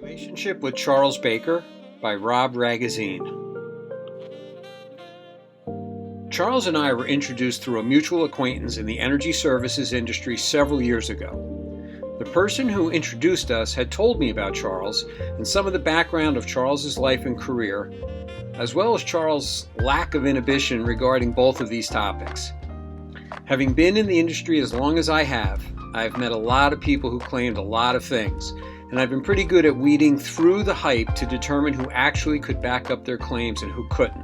Relationship with Charles Baker by Ragozine. Charles and I were introduced through a mutual acquaintance in the energy services industry several years ago. The person who introduced us had told me about Charles and some of the background of Charles's life and career, as well as Charles' lack of inhibition regarding both of these topics. Having been in the industry as long as I have, I've met a lot of people who claimed a lot of things, and I've been pretty good at weeding through the hype to determine who actually could back up their claims and who couldn't.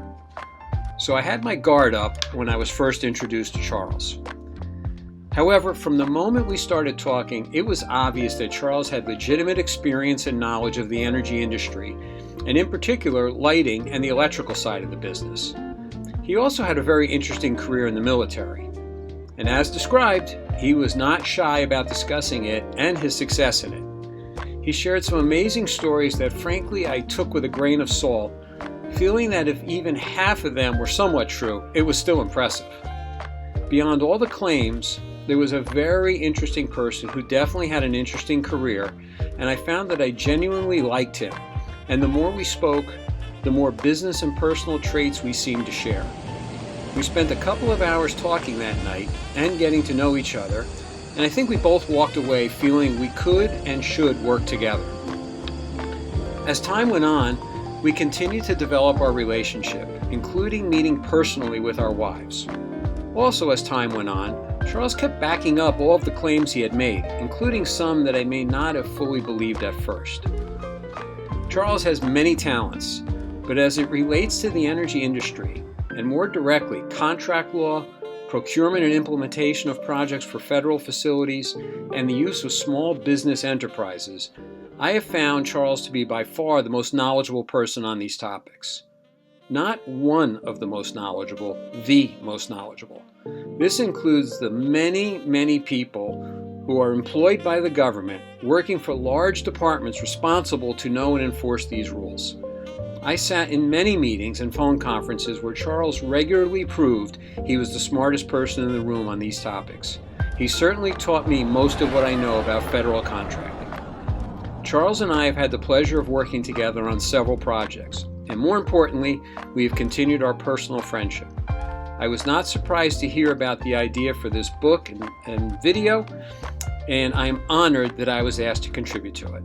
So I had my guard up when I was first introduced to Charles. However, from the moment we started talking, it was obvious that Charles had legitimate experience and knowledge of the energy industry, and in particular, lighting and the electrical side of the business. He also had a very interesting career in the military. And as described, he was not shy about discussing it and his success in it. He shared some amazing stories that frankly I took with a grain of salt, feeling that if even half of them were somewhat true, it was still impressive. Beyond all the claims, there was a very interesting person who definitely had an interesting career, and I found that I genuinely liked him. And the more we spoke, the more business and personal traits we seemed to share. We spent a couple of hours talking that night and getting to know each other, and I think we both walked away feeling we could and should work together. As time went on, we continued to develop our relationship, including meeting personally with our wives. Also, as time went on, Charles kept backing up all of the claims he had made, including some that I may not have fully believed at first. Charles has many talents, but as it relates to the energy industry, and more directly, contract law, procurement and implementation of projects for federal facilities, and the use of small business enterprises, I have found Charles to be by far the most knowledgeable person on these topics. Not one of the most knowledgeable, the most knowledgeable. This includes the many people who are employed by the government, working for large departments responsible to know and enforce these rules. I sat in many meetings and phone conferences where Charles regularly proved he was the smartest person in the room on these topics. He certainly taught me most of what I know about federal contracting. Charles and I have had the pleasure of working together on several projects, and more importantly, we have continued our personal friendship. I was not surprised to hear about the idea for this book and video, and I am honored that I was asked to contribute to it.